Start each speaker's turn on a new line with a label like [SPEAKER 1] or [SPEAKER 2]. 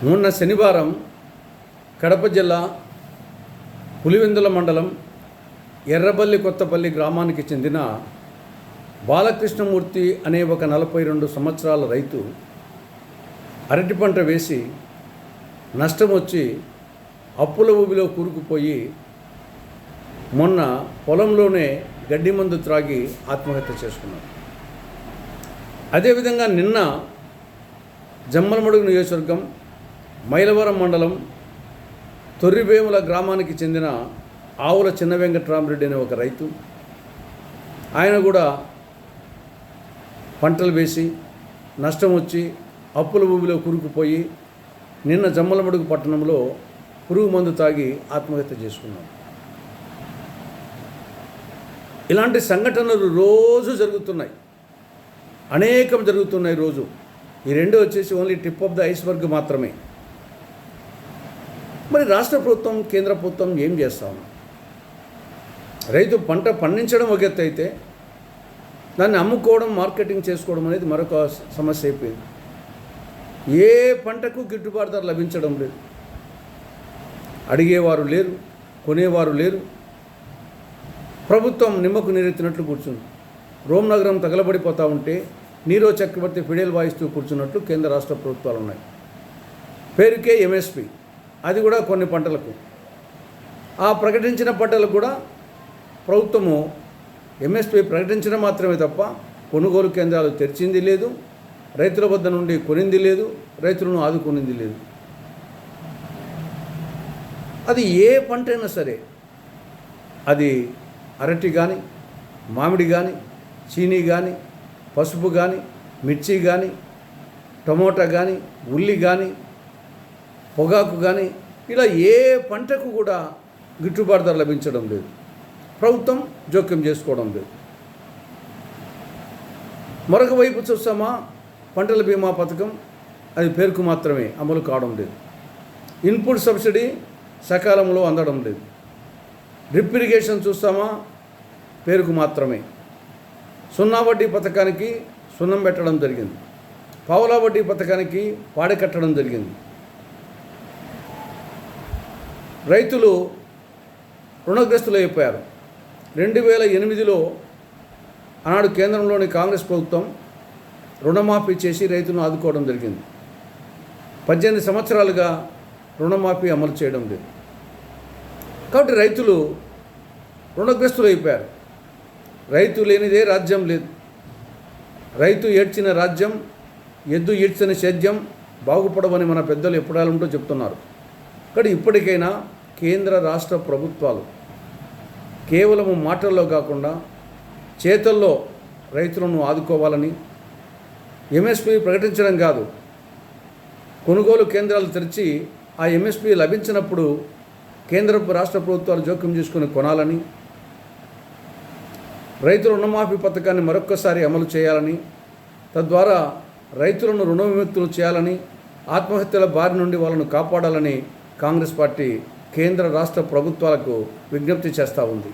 [SPEAKER 1] మొన్న శనివారం కడప జిల్లా పులివెందుల మండలం ఎర్రబల్లి కొత్తపల్లి గ్రామానికి చెందిన బాలకృష్ణమూర్తి అనే ఒక 42 సంవత్సరాల రైతు అరటి పంట వేసి నష్టం వచ్చి అప్పుల ఊబిలో కూరుకుపోయి మొన్న పొలంలోనే గడ్డి మందు త్రాగి ఆత్మహత్య చేసుకున్నాడు. అదేవిధంగా నిన్న జమ్మలమడుగు నియోజకవర్గం మైలవరం మండలం తొర్రివేముల గ్రామానికి చెందిన ఆవుల చిన్న వెంకట్రామరెడ్డి అనే ఒక రైతు, ఆయన కూడా పంటలు వేసి నష్టం వచ్చి అప్పుల ఊబిలో కూరుకుపోయి నిన్న జమ్మలమడుగు పట్టణంలో పురుగు మందు తాగి ఆత్మహత్య చేసుకున్నాడు. ఇలాంటి సంఘటనలు రోజు జరుగుతున్నాయి, అనేకం జరుగుతున్నాయి రోజు. ఈ రెండు వచ్చేసి only tip of the iceberg మాత్రమే. మరి రాష్ట్ర ప్రభుత్వం, కేంద్ర ప్రభుత్వం ఏం చేస్తాము? రైతు పంట పండించడం ఒక ఎత్తు అయితే దాన్ని అమ్ముకోవడం, మార్కెటింగ్ చేసుకోవడం అనేది మరొక సమస్య అయిపోయింది. ఏ పంటకు గిట్టుబాటు ధర లభించడం లేదు, అడిగేవారు లేరు, కొనేవారు లేరు. ప్రభుత్వం నిమ్మకు నీరెత్తినట్లు కూర్చుంది. రోమ్ నగరం తగలబడిపోతూ ఉంటే నీరో చక్రవర్తి ఫిడేల్ వాయిస్తూ కూర్చున్నట్లు కేంద్ర రాష్ట్ర ప్రభుత్వాలు ఉన్నాయి. పేరుకే ఎంఎస్పి, అది కూడా కొన్ని పంటలకు. ఆ ప్రకటించిన పంటలకు కూడా ప్రభుత్వము ఎంఎస్పి ప్రకటించడం మాత్రమే తప్ప కొనుగోలు కేంద్రాలు తెరిచింది లేదు, రైతుల వద్ద నుండి కొనింది లేదు, రైతులను ఆదుకునింది లేదు. అది ఏ పంట అయినా సరే, అది అరటి కానీ, మామిడి కానీ, చీనీ కానీ, పసుపు కానీ, మిర్చి కానీ, టమోటా కానీ, ఉల్లి కానీ, పొగాకు కానీ, ఇలా ఏ పంటకు కూడా గిట్టుబాటు ధర లభించడం లేదు. ప్రభుత్వం జోక్యం చేసుకోవడం లేదు. మరొక వైపు చూస్తామా, పంటల బీమా పథకం అది పేరుకు మాత్రమే అమలు కావడం లేదు. ఇన్పుట్ సబ్సిడీ సకాలంలో అందడం లేదు. డ్రిప్ ఇరిగేషన్ చూస్తామా, పేరుకు మాత్రమే. సున్నా వడ్డీ పథకానికి సున్నం పెట్టడం జరిగింది, పావులా వడ్డీ పథకానికి పాడె కట్టడం జరిగింది. రైతులు రుణగ్రస్తులు అయిపోయారు. 2008లో ఆనాడు కేంద్రంలోని కాంగ్రెస్ ప్రభుత్వం రుణమాఫీ చేసి రైతులను ఆదుకోవడం జరిగింది. 18 సంవత్సరాలుగా రుణమాఫీ అమలు చేయడం లేదు. కాబట్టి రైతులు రుణగ్రస్తులు అయిపోయారు. రైతు లేనిదే రాజ్యం లేదు. రైతు ఏడ్చిన రాజ్యం, ఎద్దు ఈడ్చని సేద్యం బాగుపడవని మన పెద్దలు ఎప్పుడాలంటూ చెప్తున్నారు. కానీ ఇప్పటికైనా కేంద్ర రాష్ట్ర ప్రభుత్వాలు కేవలము మాటల్లో కాకుండా చేతల్లో రైతులను ఆదుకోవాలని, ఎంఎస్పి ప్రకటించడం కాదు, కొనుగోలు కేంద్రాలు తెరిచి ఆ ఎంఎస్పి లభించినప్పుడు కేంద్ర రాష్ట్ర ప్రభుత్వాలు జోక్యం చేసుకుని కొనాలని, రైతుల రుణమాఫీ పథకాన్ని మరొక్కసారి అమలు చేయాలని, తద్వారా రైతులను రుణ విముక్తులు చేయాలని, ఆత్మహత్యల బారి నుండి వాళ్ళను కాపాడాలని కాంగ్రెస్ పార్టీ కేంద్ర రాష్ట్ర ప్రభుత్వాలకు విజ్ఞప్తి చేస్తూ ఉంది.